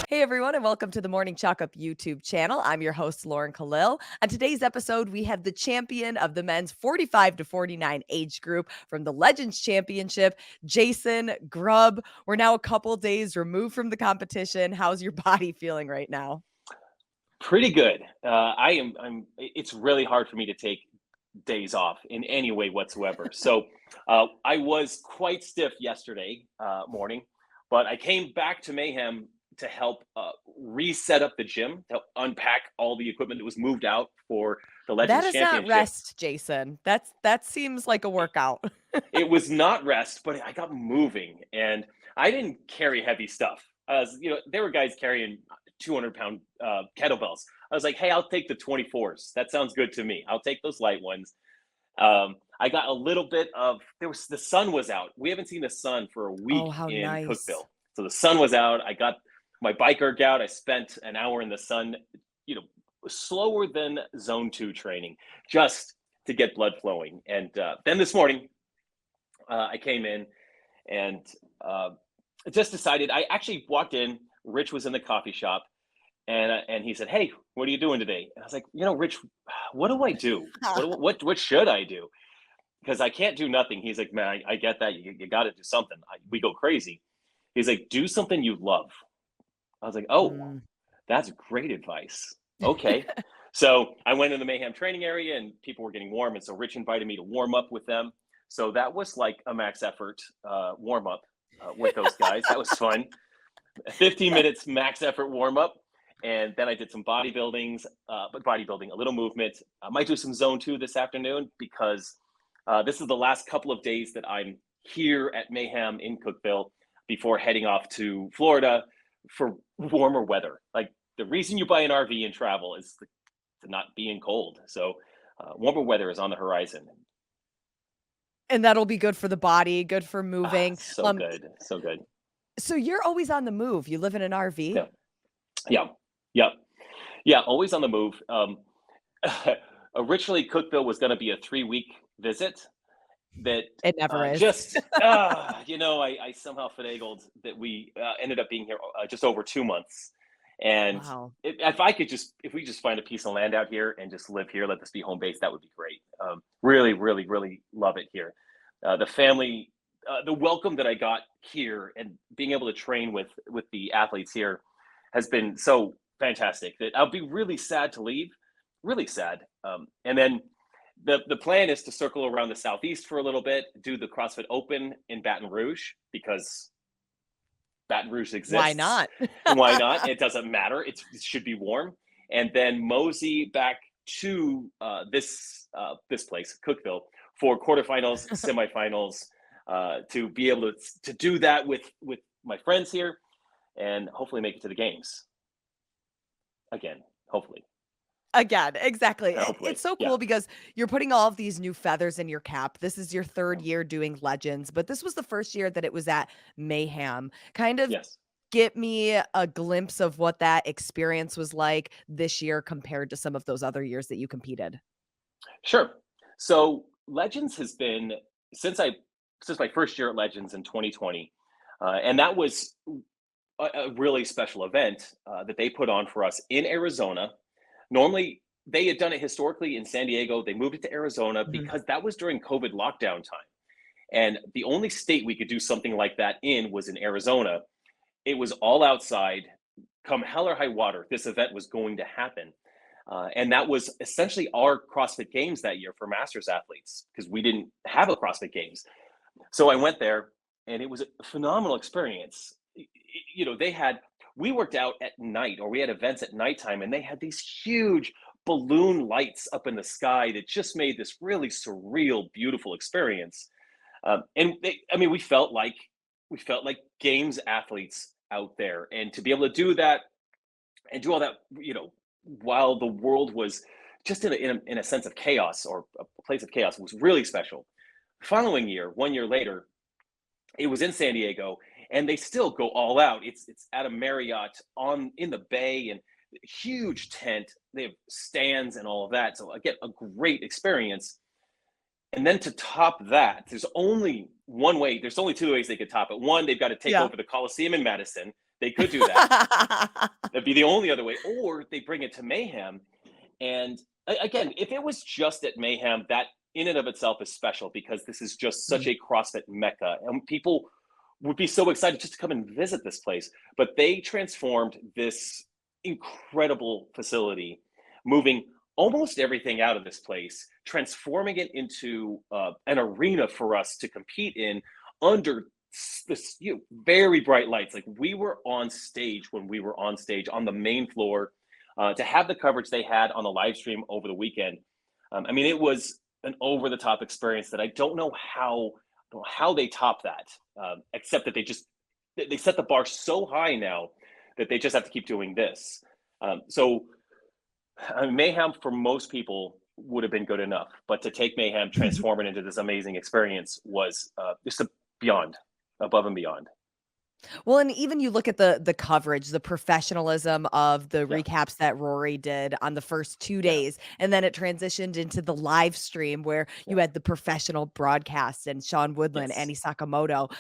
Hey everyone, and welcome to the Morning Chalk Up YouTube channel. I'm your host, Lauren Kalil. On today's episode, we have the champion of the men's 45 to 49 age group from the Legends Championship, Jason Grubb. We're now a couple days removed from the competition. How's your body feeling right now? Pretty good. It's really hard for me to take days off in any way whatsoever. So I was quite stiff yesterday morning, but I came back to Mayhem to help reset up the gym, to unpack all the equipment that was moved out for the That Legends is not Championship. rest, Jason. That seems like a workout. It was not rest, but I got moving, and I didn't carry heavy stuff. There were guys carrying 200-pound kettlebells. I was like, hey, I'll take the 24s. That sounds good to me. I'll take those light ones. I got a little bit of the sun was out. We haven't seen the sun for a week Oh, how in nice. Cookville, so the sun was out. I got my bike erg out. I spent an hour in the sun. You know, slower than zone 2 training, just to get blood flowing. And then this morning, I came in and just decided. I actually walked in. Rich was in the coffee shop, and he said, "Hey, what are you doing today?" And I was like, Rich, what do I do? What should I do? Because I can't do nothing. He's like, "Man, I get that. You got to do something. We go crazy." He's like, "Do something you love." I was like, "Oh, Mm. that's great advice." Okay. So I went in the Mayhem training area and people were getting warm. And so Rich invited me to warm up with them. So that was like a max effort warm up with those guys. That was fun. 15 minutes max effort warm up. And then I did some bodybuilding, a little movement. I might do some zone 2 this afternoon because this is the last couple of days that I'm here at Mayhem in Cookville before heading off to Florida for warmer weather. Like the reason you buy an RV and travel is to not be in cold. So warmer weather is on the horizon. And that'll be good for the body, good for moving. So good. So good. So you're always on the move. You live in an RV? Yeah. Yeah. Yeah. Yeah. Always on the move. Originally, Cookville was going to be a 3-week visit that It never is. I somehow finagled that we ended up being here just over 2 months. And Wow. if we just find a piece of land out here and just live here, let this be home base, that would be great. Really, really, really love it here. The family, the welcome that I got here, and being able to train with the athletes here has been so fantastic that I'll be really sad to leave, really sad. And then the plan is to circle around the southeast for a little bit, do the CrossFit Open in Baton Rouge because Baton Rouge Why exists. not? Why not? It doesn't matter. It should be warm. And then mosey back to this place, Cookville, for quarterfinals, semifinals, to be able to do that with my friends here, and hopefully make it to the games again. Hopefully, Again, exactly. It's hopefully, so yeah, cool because you're putting all of these new feathers in your cap. This is your 3rd year doing Legends, but this was the first year that it was at Mayhem. Kind of yes, get me a glimpse of what that experience was like this year compared to some of those other years that you competed. sure. So Legends has been since I since my first year at Legends in 2020, and that was a really special event that they put on for us in Arizona. Normally, they had done it historically in San Diego. They moved it to Arizona Mhm. because that was during COVID lockdown time. And the only state we could do something like that in was in Arizona. It was all outside. Come hell or high water, this event was going to happen. And that was essentially our CrossFit Games that year for Masters athletes because we didn't have a CrossFit Games. So I went there and it was a phenomenal experience. They had, we worked out at night or we had events at nighttime and they had these huge balloon lights up in the sky that just made this really surreal, beautiful experience. We felt like games athletes out there, and to be able to do that and do all that, while the world was just in a sense of chaos or a place of chaos, was really special. Following year, 1 year later, it was in San Diego, and they still go all out. It's at a Marriott on in the bay, and huge tent. They have stands and all of that. So again, a great experience. And then to top that, there's only two ways they could top it. One, they've got to take Yeah. over the Coliseum in Madison. They could do that. That'd be the only other way. Or they bring it to Mayhem. And again, if it was just at Mayhem, that in and of itself is special because this is just such Mm. a CrossFit mecca. And people would be so excited just to come and visit this place. But they transformed this incredible facility, moving almost everything out of this place, transforming it into an arena for us to compete in under this very bright lights. Like we were on stage when we were on stage on the main floor. To have the coverage they had on the live stream over the weekend, I mean, it was an over the top experience that I don't know how they top that, except that they set the bar so high now that they just have to keep doing this. So Mayhem for most people would have been good enough, but to take Mayhem, transform it into this amazing experience was just beyond, above and beyond. Well, and even you look at the coverage, the professionalism of the Yeah, recaps that Rory did on the first 2 yeah, days, and then it transitioned into the live stream where yeah. you had the professional broadcast and Sean Woodland, Yes, Annie Sakamoto,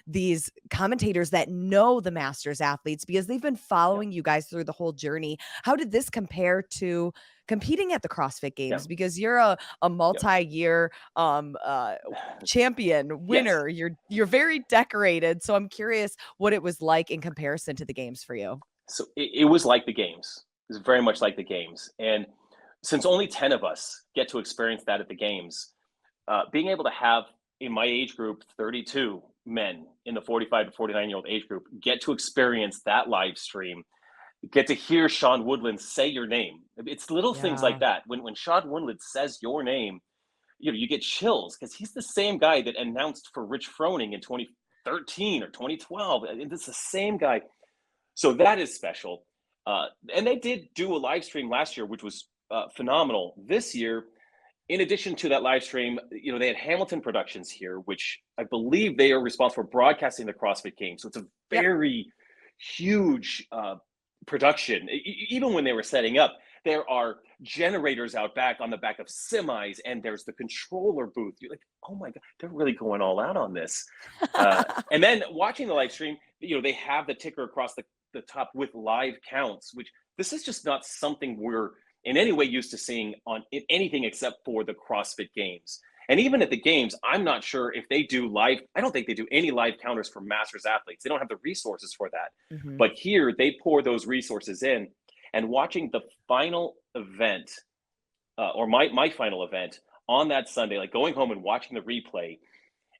these commentators that know the Masters athletes because they've been yeah, following you guys through the whole journey. How did this compare to competing at the CrossFit yeah, Games? Because you're a yeah. multi-year champion, Yes. winner. You're very decorated. So I'm curious what it was like in comparison to the games for you. So it was like the games. It was very much like the games. And since only 10 of us get to experience that at the games, being able to have in my age group 32 men in the 45 to 49-year-old age group get to experience that live stream, get to hear Sean Woodland say your name. It's little things like Yeah. that. When Sean Woodland says your name, you get chills because he's the same guy that announced for Rich Froning in 2013 or 2012. It's the same guy. So that is special. And they did do a live stream last year, which was phenomenal. This year, in addition to that live stream, they had Hamilton Productions here, which I believe they are responsible for broadcasting the CrossFit Games. So it's a Yep. very huge production. Even when they were setting up, there are generators out back on the back of semis, and there's the controller booth. You're like, oh my god, they're really going all out on this. And then watching the live stream, they have the ticker across the top with live counts, which this is just not something we're in any way used to seeing on anything except for the CrossFit Games. And even at the games, I'm not sure if they do live. I don't think they do any live counters for Masters athletes. They don't have the resources for that. Mhm. But here, they pour those resources in. And watching the final event, or my final event on that Sunday, like going home and watching the replay,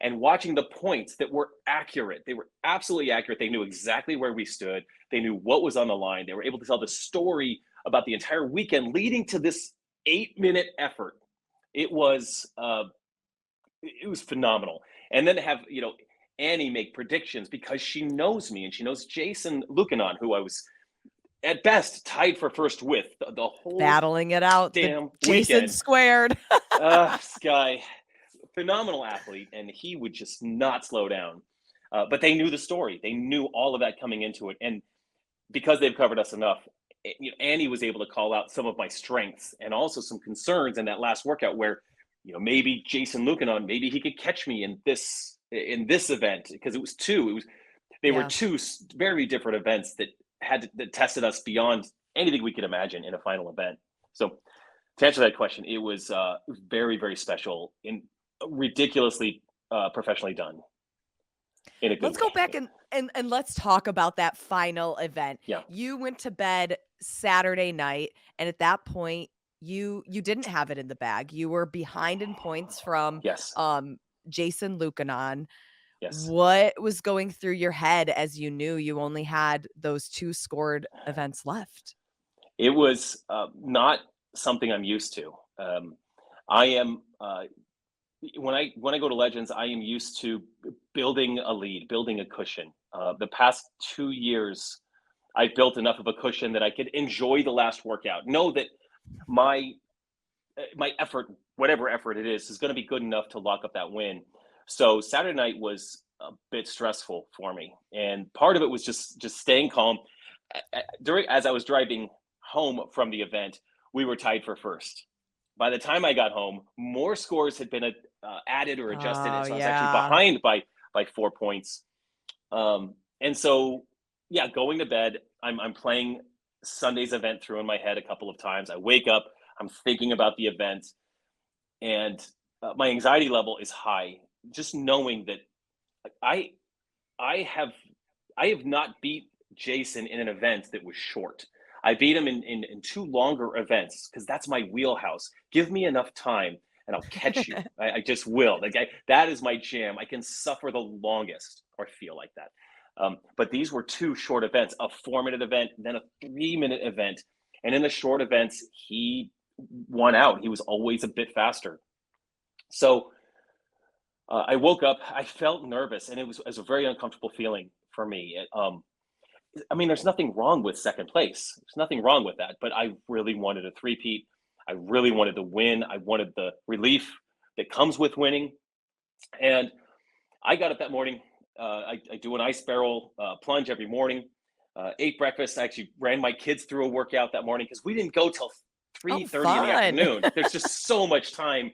and watching the points that were accurate. They were absolutely accurate. They knew exactly where we stood. They knew what was on the line. They were able to tell the story about the entire weekend leading to this 8-minute effort. It was phenomenal. And then to have, Annie make predictions because she knows me and she knows Jason Lucanon, who I was at best tied for first with the whole Battling it out, the damn Jason weekend. squared. This guy, phenomenal athlete, and he would just not slow down. But they knew the story. They knew all of that coming into it, and because they've covered us enough, Annie was able to call out some of my strengths and also some concerns in that last workout where, maybe Jason Lucanon, maybe he could catch me in this event because it was two. They were Yeah. two very different events that tested us beyond anything we could imagine in a final event. So to answer that question, it was very, very special and ridiculously professionally done in a good Let's go back way. and let's talk about that final event. Yeah. You went to bed Saturday night, and at that point, you didn't have it in the bag. You were behind in points from, Yes. Jason Lucanon. Yes. What was going through your head as you knew you only had those 2 scored events left? It was not something I'm used to. I am when I go to Legends, I am used to building a lead, building a cushion. The past 2 years, I built enough of a cushion that I could enjoy the last workout. Know that my my effort, whatever effort it is going to be good enough to lock up that win. So Saturday night was a bit stressful for me, and part of it was just staying calm. During as I was driving home from the event, we were tied for first. By the time I got home, more scores had been added or adjusted, Oh, and so I was actually yeah. behind by 4 points. And so yeah, going to bed, I'm playing Sunday's event through in my head a couple of times. I wake up, I'm thinking about the event, and my anxiety level is high. Just knowing that I I have I have not beat Jason in an event that was short. I beat him in two longer events because that's my wheelhouse. Give me enough time and I'll catch you. I just will. Like that is my jam. I can suffer the longest or feel like that. But these were two short events, a 4-minute event, then a 3-minute event. And in the short events, he won out. He was always a bit faster. So I woke up, I felt nervous, and it was a very uncomfortable feeling for me. I mean, there's nothing wrong with second place. There's nothing wrong with that. But I really wanted a three-peat. I really wanted to win. I wanted the relief that comes with winning. And I got up that morning. I do an ice barrel plunge every morning. Ate breakfast. I actually ran my kids through a workout that morning because we didn't go till Oh, 3:30 in the fun. afternoon. There's just so much time,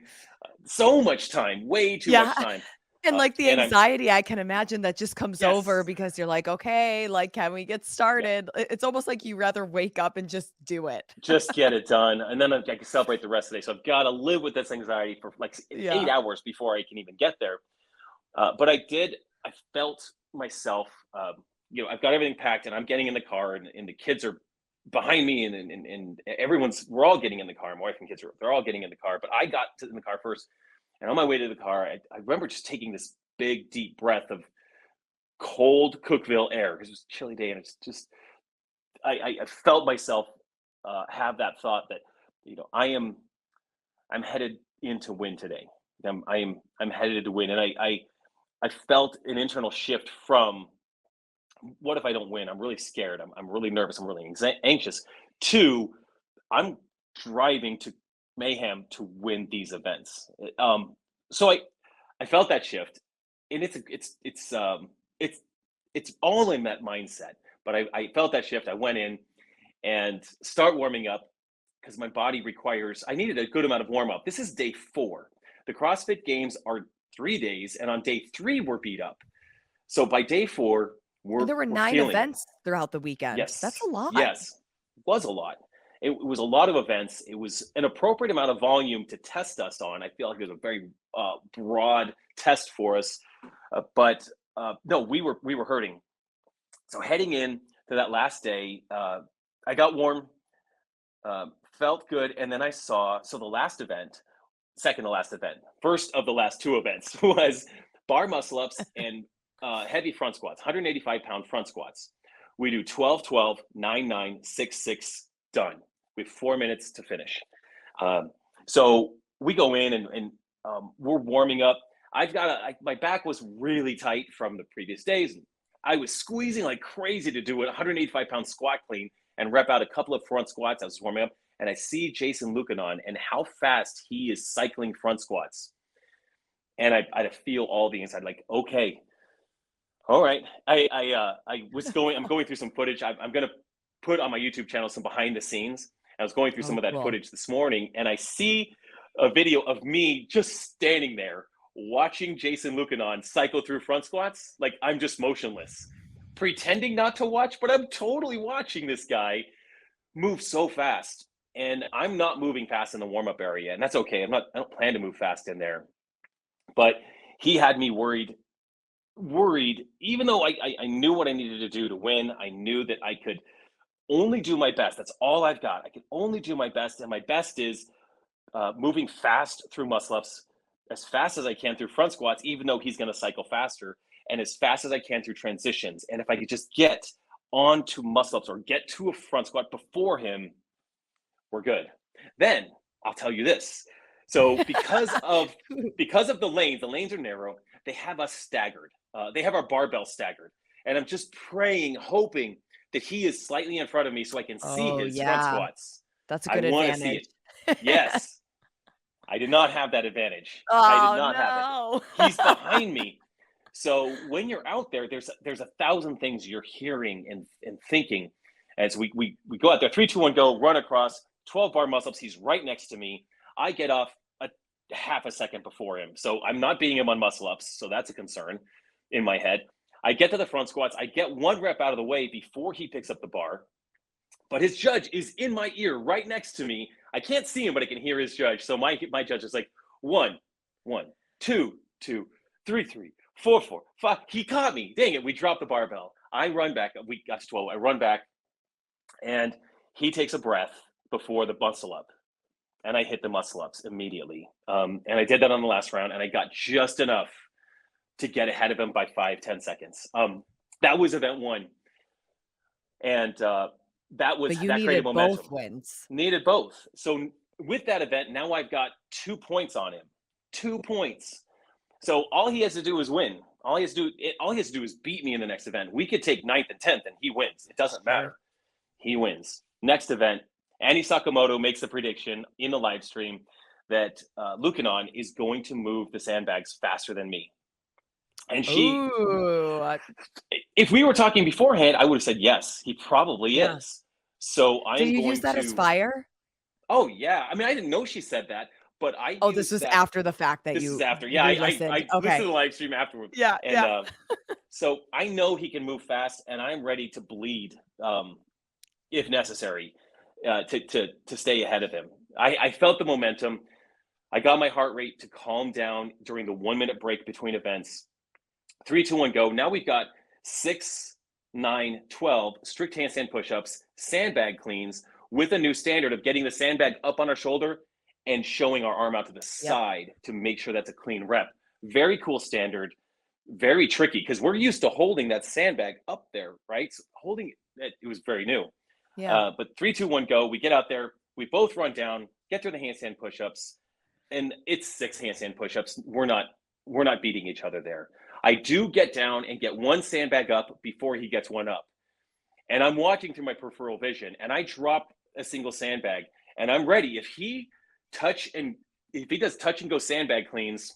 way too Yeah. much time. And, like, the And I'm anxiety, I can imagine that just comes over yes, because you're like, "Okay, like, can we get yeah. started?" It's almost like you rather wake up and just do it. Just get it done, and then I can celebrate the rest of the day. So I've got to live with this anxiety for like 8 Yeah. hours before I can even get there. But I did. I felt myself. I've got everything packed, and I'm getting in the car, and the kids are behind me, and everyone's. We're all getting in the car. My wife and kids they're all getting in the car, but I got in the car first, and on my way to the car, I remember just taking this big, deep breath of cold Cookville air because it was a chilly day, and it's just I felt myself have that thought that I'm headed in to win today. I'm headed to win, and I felt an internal shift from what if I don't win? I'm really scared. I'm really nervous. I'm really anxious. To I'm driving to mayhem to win these events. So I felt that shift, and it's it's all in that mindset. But I felt that shift. I went in and start warming up because my body requires. I needed a good amount of warm up. This is day 4. The CrossFit Games are 3 days, and on day 3 we're beat up. So by day 4 And there were we're 9 feeling it. events throughout the weekend. That's Yes, a lot. yes, was a lot. It was a lot of events. It was an appropriate amount of volume to test us on. I feel like it was a very broad test for us, but no, we were hurting. So heading in to that last day, I got warm, felt good, and then I saw the last event, second to last event, first of the last 2 events was bar muscle ups and heavy front squats, 185-pound front squats. We do 12, 12, 9, 9, 6, 6, done. We have 4 minutes to finish. So we go in and we're warming up. My back was really tight from the previous days. I was squeezing like crazy to do it, 185-pound squat clean and rep out a couple of front squats. I was warming up, and I see Jason Lucanon and how fast he is cycling front squats. And I feel all the inside, like, okay, all right. I'm going through some footage. I'm going to put on my YouTube channel some behind the scenes. I was going through some Oh, of that cool. footage this morning, and I see a video of me just standing there watching Jason Lucanon cycle through front squats. Like I'm just motionless, pretending not to watch, but I'm totally watching this guy move so fast. And I'm not moving fast in the warm up area, and that's okay. I don't plan to move fast in there. But he had me worried, even though I knew what I needed to do to win. I knew that I could only do my best. That's all I've got. I can only do my best. And my best is moving fast through muscle ups, as fast as I can through front squats, even though he's going to cycle faster, and as fast as I can through transitions. And if I could just get onto muscle ups or get to a front squat before him, we're good. Then I'll tell you this. So because of the lanes are narrow. They have us staggered. They have our barbell staggered, and I'm just praying, hoping that he is slightly in front of me so I can see Oh, his front yeah. squats. That's a I good want to see advantage. it. Yes, I did not have that advantage. I did Oh, not have it. no. He's behind me. So when you're out there, there's a thousand things you're hearing and thinking. As we go out there, 3, 2, 1, go, run across, 12 bar muscle ups. He's right next to me. I get off a half a second before him. So I'm not beating him on muscle ups. So that's a concern in my head. I get to the front squats. I get one rep out of the way before he picks up the bar. But his judge is in my ear right next to me. I can't see him, but I can hear his judge. So my judge is like, one, one, two, two, three, three, four, four, five. He caught me. Dang it. We dropped the barbell. I run back. We got to 12. I run back and he takes a breath before the muscle up. And I hit the muscle ups immediately. And I did that on the last round and I got just enough to get ahead of him by 5-10 seconds. That was event one. And that But you created needed momentum. both wins. Needed both. So with that event, now I've got 2 points on him. 2 points. So all he has to do is win. All he has to do is beat me in the next event. We could take 9th and 10th and he wins. It doesn't matter. He wins. Next event, Annie Sakamoto makes the prediction in the live stream that Lukanon is going to move the sandbags faster than me. And if we were talking beforehand, I would have said yes, he probably is. So I'm Did you going use that to as fire? Oh yeah. I mean, I didn't know she said that, but I Oh, this was after the fact that this you is after. Yeah, I listened to the live stream afterwards. Yeah, And so I know he can move fast, and I'm ready to bleed if necessary to stay ahead of him. I felt the momentum. I got my heart rate to calm down during the 1 minute break between events. 3, 2, 1, go. Now we've got 6, 9, 12 strict handstand push-ups, sandbag cleans with a new standard of getting the sandbag up on our shoulder and showing our arm out to the side to make sure that's a clean rep. Very cool standard, very tricky because we're used to holding that sandbag up there, right? So holding it was very new. But 3, 2, 1, go. We get out there. We both run down, get through the handstand push-ups, and it's 6 handstand push-ups. We're not beating each other there. I do get down and get one sandbag up before he gets one up. And I'm watching through my peripheral vision and I drop a single sandbag and I'm ready. If he does touch and go sandbag cleans,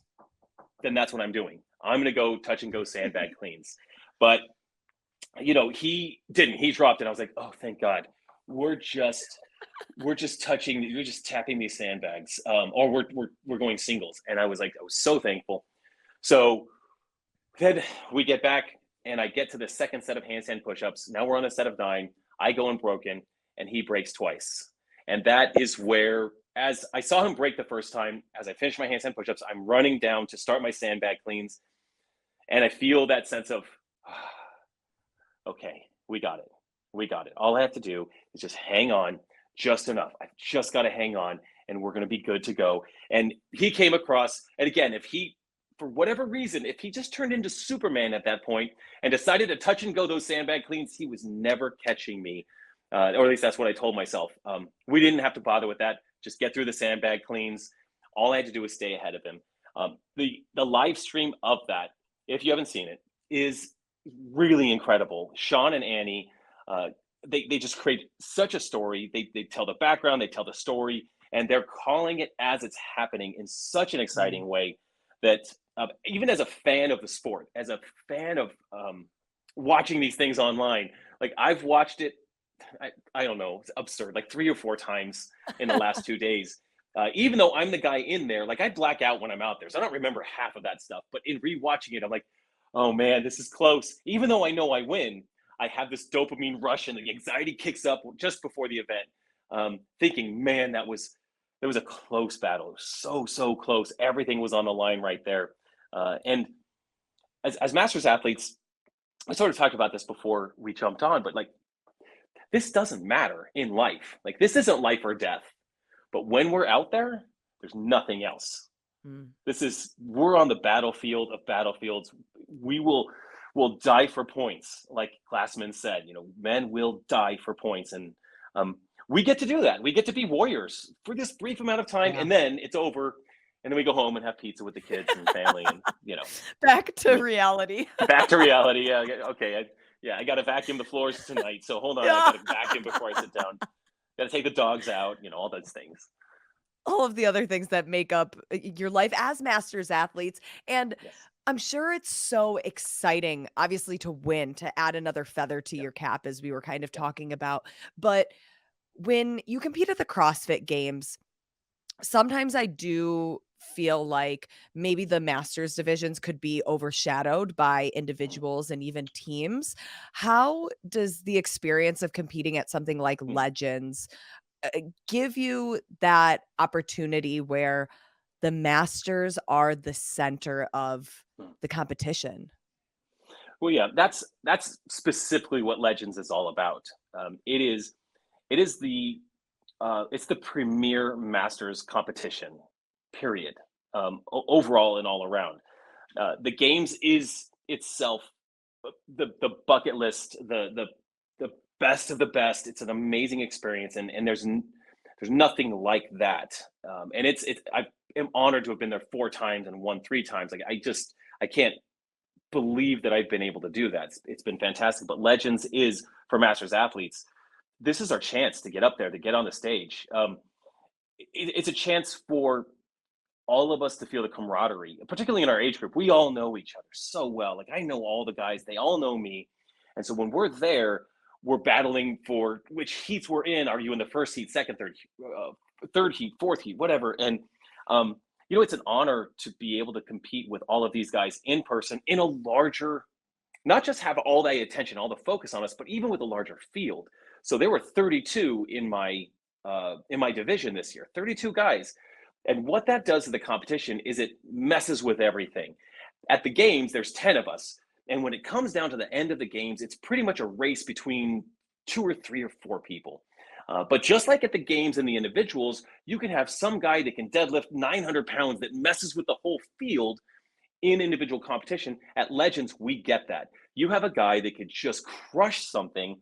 then that's what I'm doing. I'm going to go touch and go sandbag cleans. But he didn't. He dropped it. I was like, oh, thank God. We're just tapping these sandbags, or we're going singles. And I was so thankful. So then we get back and I get to the second set of handstand push-ups. Now we're on a set of 9. I go unbroken and he breaks twice. And that is where, as I saw him break the first time, as I finish my handstand push-ups, I'm running down to start my sandbag cleans. And I feel that sense of, okay, we got it. All I have to do is just hang on just enough. I've just got to hang on and we're going to be good to go. And he came across, and again, for whatever reason, if he just turned into Superman at that point and decided to touch and go those sandbag cleans, he was never catching me. Or at least that's what I told myself. We didn't have to bother with that. Just get through the sandbag cleans. All I had to do was stay ahead of him. The live stream of that, if you haven't seen it, is really incredible. Sean and Annie, they just create such a story. They tell the background, they tell the story, and they're calling it as it's happening in such an exciting way that even as a fan of the sport, as a fan of watching these things online, like I've watched it, I don't know, it's absurd, like 3 or 4 times in the last 2 days. Even though I'm the guy in there, like I black out when I'm out there, so I don't remember half of that stuff. But in rewatching it, I'm like, oh man, this is close. Even though I know I win, I have this dopamine rush and the anxiety kicks up just before the event, thinking, man, that was a close battle. It was so close. Everything was on the line right there. And as Masters athletes, I sort of talked about this before we jumped on, but like, this doesn't matter in life. Like, this isn't life or death. But when we're out there, there's nothing else. We're on the battlefield of battlefields. We'll die for points. Like Glassman said, men will die for points. And we get to do that. We get to be warriors for this brief amount of time. And then it's over. And then we go home and have pizza with the kids and family and, back to reality. Back to reality. Yeah. Okay. I got to vacuum the floors tonight. So hold on. I got to vacuum before I sit down. Got to take the dogs out, all those things. All of the other things that make up your life as Masters athletes. And I'm sure it's so exciting, obviously, to win, to add another feather to your cap, as we were kind of talking about. But when you compete at the CrossFit Games, sometimes I do feel like maybe the masters divisions could be overshadowed by individuals and even teams. How does the experience of competing at something like Mm, Legends give you that opportunity where the masters are the center of mm. the competition? Well, yeah, that's specifically what Legends is all about. It is it's the premier Masters competition, period. Overall and all around. The games is itself the bucket list, the best of the best. It's an amazing experience, and there's nothing like that. And it's I am honored to have been there 4 times and won 3 times. Like I can't believe that I've been able to do that. It's been fantastic. But Legends is for Masters athletes. This is our chance to get up there, to get on the stage. It's a chance for all of us to feel the camaraderie, particularly in our age group. We all know each other so well. Like I know all the guys, they all know me. And so when we're there, we're battling for which heats we're in. Are you in the first heat, second, third heat, fourth heat, whatever? And um, it's an honor to be able to compete with all of these guys in person in a larger, not just have all that attention, all the focus on us, but even with a larger field. So there were 32 in my division this year, 32 guys. And what that does to the competition is it messes with everything. At the games, there's 10 of us. And when it comes down to the end of the games, it's pretty much a race between 2 or 3 or 4 people. But just like at the games and the individuals, you can have some guy that can deadlift 900 pounds that messes with the whole field in individual competition. At Legends, we get that. You have a guy that could just crush something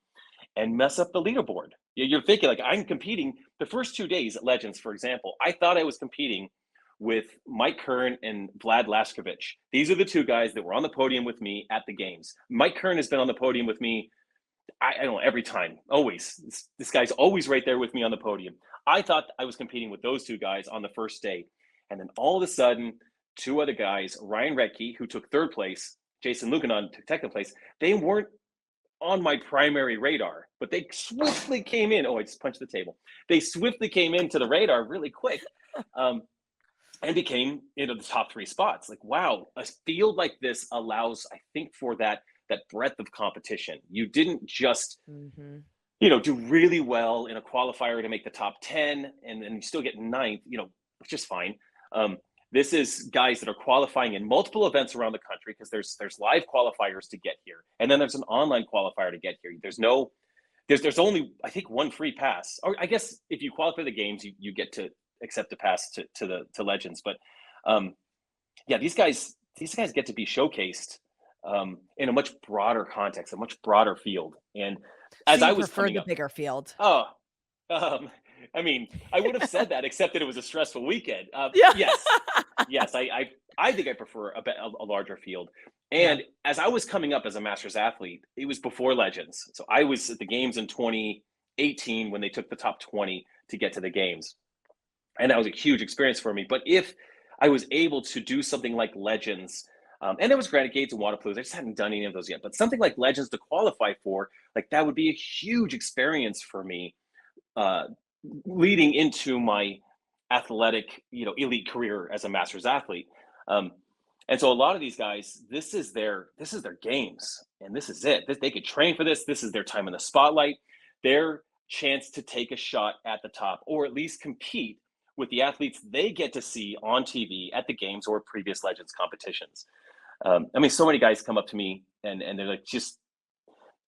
and mess up the leaderboard. You're thinking, like, I'm competing the first 2 days at Legends, for example. I thought I was competing with Mike Kern and Vlad Laskovich. These are the 2 guys that were on the podium with me at the games. Mike Kern has been on the podium with me, I don't know, every time, always. This guy's always right there with me on the podium. I thought I was competing with those 2 guys on the first day. And then all of a sudden, 2 other guys, Ryan Retke, who took 3rd place, Jason Lucanon took 2nd place, they weren't on my primary radar, but they swiftly came in. Oh, I just punched the table. They swiftly came into the radar really quick, and became the top 3 spots. Like, wow, a field like this allows, I think, for that breadth of competition. You didn't just Mhm. do really well in a qualifier to make the top 10, and then you still get ninth, which is fine. This is guys that are qualifying in multiple events around the country, because there's live qualifiers to get here, and then there's an online qualifier to get here. There's only, I think, one free pass, or I guess if you qualify the games, you get to accept a pass to Legends. But yeah, these guys get to be showcased in a much broader context, a much broader field. And So as I you was prefer coming the up, bigger field? oh, um, I mean, I would have said that, except that it was a stressful weekend. Yeah. Yes, I think I prefer a larger field. Yeah. And as I was coming up as a Masters athlete, it was before Legends. So I was at the games in 2018 when they took the top 20 to get to the games. And that was a huge experience for me. But if I was able to do something like Legends, and there was Granite Gates and Waterploos, I just hadn't done any of those yet, but something like Legends to qualify for, like, that would be a huge experience for me, uh, leading into my athletic, elite career as a Masters athlete. Um, and so a lot of these guys, this is their games, and this is it. They could train for this. This is their time in the spotlight, their chance to take a shot at the top, or at least compete with the athletes they get to see on TV at the games or previous Legends competitions. I mean, so many guys come up to me, and they're like, just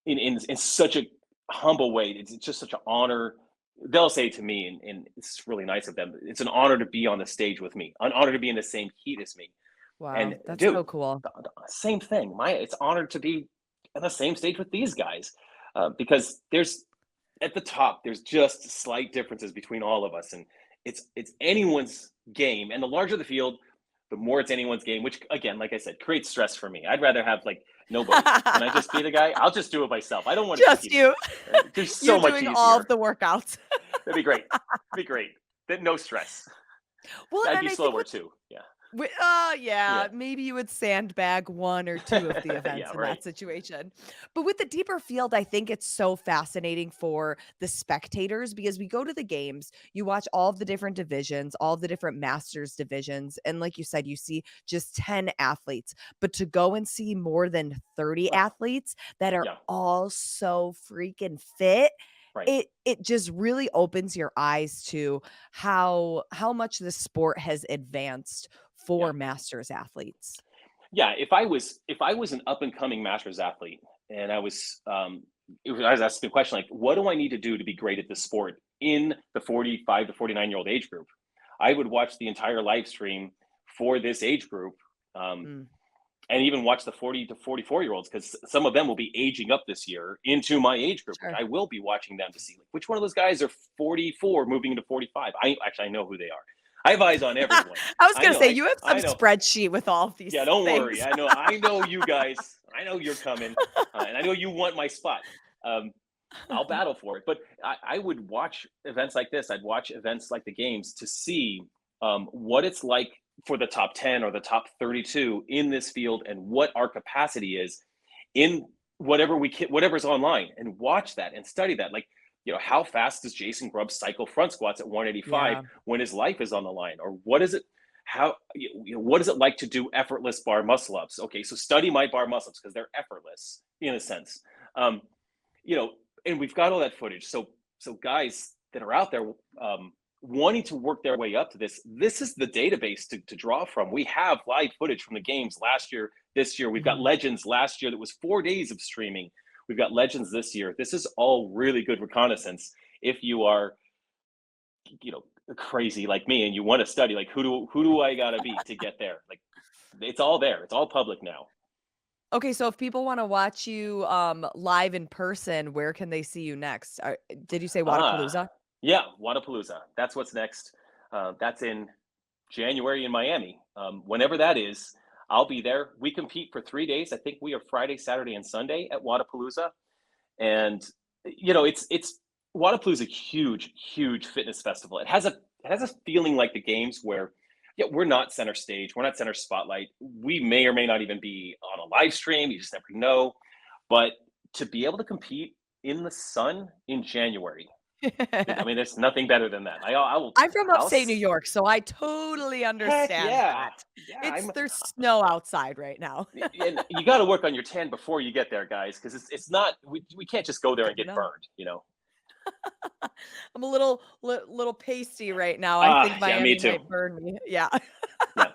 in such a humble way. It's just such an honor. They'll say to me, and it's really nice of them, it's an honor to be on the stage with me, an honor to be in the same heat as me. And Wow, that's dude, so cool. the same thing. It's honored to be on the same stage with these guys, because there's at the top, there's just slight differences between all of us, and it's anyone's game. And the larger the field, the more it's anyone's game, which, again, like I said, creates stress for me. I'd rather have, like, nobody. Can I just be the guy? I'll just do it myself. I don't want to Just compete you. against. Just You so much doing all of easier. the workouts. That'd be great. That'd be great. No stress. Well, I'd and be I think slower what's too. Yeah. Yeah, Yeah. maybe you would sandbag 1 or 2 of the Yeah, events in right. that situation. But with the deeper field, I think it's so fascinating for the spectators because we go to the games, you watch all of the different divisions, all of the different masters divisions, and like you said, you see just 10 athletes. But to go and see more than 30 Wow. athletes that are Yeah, all so freaking fit, right. it just really opens your eyes to how much the sport has advanced Yeah. for masters athletes. Yeah, if I was an up and coming masters athlete and I was asking the question like, what do I need to do to be great at this sport in the 45 to 49-year-old age group? I would watch the entire live stream for this age group, um, Mm, and even watch the 40 to 44-year-olds because some of them will be aging up this year into my age group, which sure. I will be watching them to see like which one of those guys are 44 moving into 45. I know who they are. I have eyes on everyone. I was I gonna know. say, you have some I know. spreadsheet with all of these Yeah, don't worry. things. I know you guys. I know you're coming, and I know you want my spot. Um, I'll battle for it. But I would watch events like this. I'd watch events like the games to see what it's like for the top 10 or the top 32 in this field and what our capacity is in whatever's online, and watch that and study that. Like, how fast does Jason Grubb cycle front squats at 185 Yeah. when his life is on the line? Or what is it? What is it like to do effortless bar muscle ups? Okay, so study my bar muscle ups because they're effortless in a sense. Um, you know, and we've got all that footage. So guys that are out there wanting to work their way up to this is the database to draw from. We have live footage from the games last year, this year. We've got Mhm. legends last year that was 4 days of streaming. We've got legends this year. This is all really good reconnaissance if you are, you know, crazy like me and you want to study like who do I gotta be to get there? Like it's all there. It's all public now. Okay, so if people wanna watch you, live in person, where can they see you next? Did you say Ah, Wadapalooza? yeah, Wadapalooza. That's what's next. That's in January in Miami. Whenever that is, I'll be there. We compete for 3 days. I think we are Friday, Saturday, and Sunday at Wadapalooza. And it's Wadapalooza, a huge, huge fitness festival. It has a feeling like the games where, yeah, we're not center stage, we're not center spotlight. We may or may not even be on a live stream. You just never know. But to be able to compete in the sun in January, I mean, there's nothing better than that. I will, I'm from I'll, upstate New York, so I totally heck understand yeah, that. yeah. There's snow outside right now. And you got to work on your tan before you get there, guys, because it's not. We can't just go there Good and to get know. burned. I'm a little pasty right now. I think Yeah, me Miami too. might burn me. Yeah. Yeah.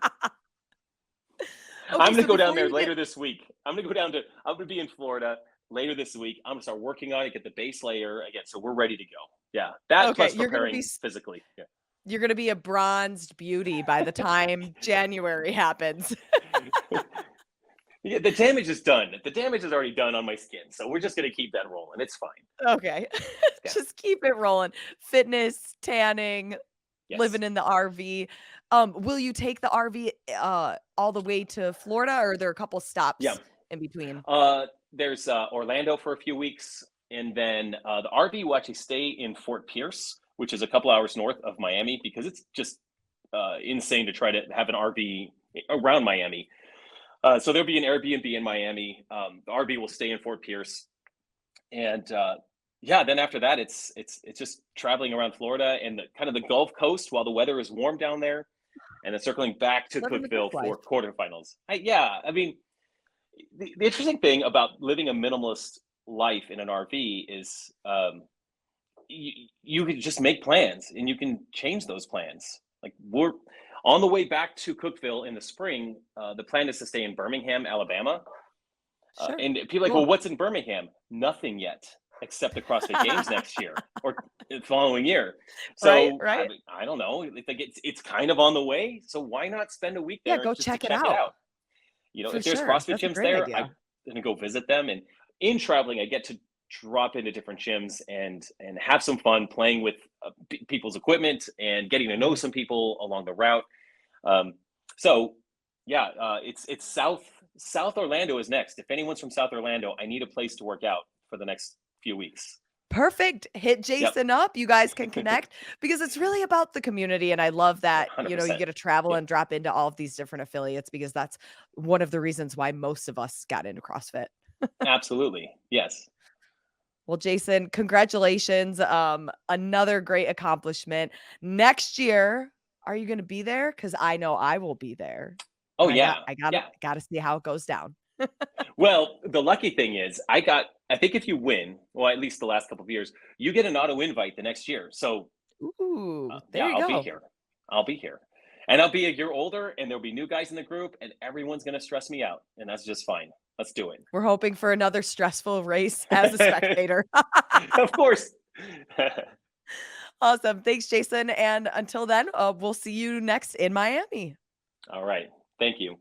Okay, I'm gonna so go down before there you get later this week. I'm gonna be in Florida later this week. I'm gonna start working on it, get the base layer again, so we're ready to go. Yeah, that okay, plus preparing physically. you're gonna be a bronzed beauty by the time January happens. Yeah. Yeah, the damage is done. The damage is already done on my skin, so we're just gonna keep that rolling. It's fine. Okay. Yeah. Just keep it rolling. Fitness, tanning, Yes. living in the RV. Will you take the RV, all the way to Florida, or are there a couple Yeah. stops in between? There's Orlando for a few weeks, and then the RV will actually stay in Fort Pierce, which is a couple hours north of Miami, because it's just insane to try to have an RV around Miami. So there'll be an Airbnb in Miami. The RV will stay in Fort Pierce, and yeah, then after that, it's just traveling around Florida and kind of the Gulf Coast while the weather is warm down there, and then circling back to Living the good Cookville life. for quarterfinals. Yeah, I mean, the interesting thing about living a minimalist life in an RV is you can just make plans and you can change those plans. Like we're on the way back to Cookville in the spring. The plan is to stay in Birmingham, Alabama. Sure. And people are like, well, Cool. what's in Birmingham? Nothing yet, except the CrossFit Games next year or the following year. Right, So right. I don't know. Like it's kind of on the way. So why not spend a week Yeah, there go just to check it check it out. out? For If there's sure. CrossFit That's a gyms great there, I'm idea. gonna go visit them. And in traveling, I get to drop into different gyms and have some fun playing with people's equipment and getting to know Mhm. some people along the route. Um, so yeah, it's South Orlando is next. If anyone's from South Orlando, I need a place to work out for the next few weeks. Perfect. Hit Yep. Jason up. You guys can connect because it's really about the community. And I love that, you 100%. get to travel Yeah, and drop into all of these different affiliates because that's one of the reasons why most of us got into CrossFit. absolutely. Yes. Well, Jason, congratulations. Another great accomplishment. Next year, are you going to be there? Because I know I will be there, Oh and yeah. I gotta Yeah. gotta see how it goes down. Well, the lucky thing is I think if you win, well, at least the last couple of years, you get an auto invite the next year. So Ooh, there yeah, you I'll be go. here. I'll be here. And I'll be a year older and there'll be new guys in the group and everyone's going to stress me out. And that's just fine. Let's do it. We're hoping for another stressful race as a spectator. Of course. Awesome. Thanks, Jason. And until then, we'll see you next in Miami. All right. Thank you.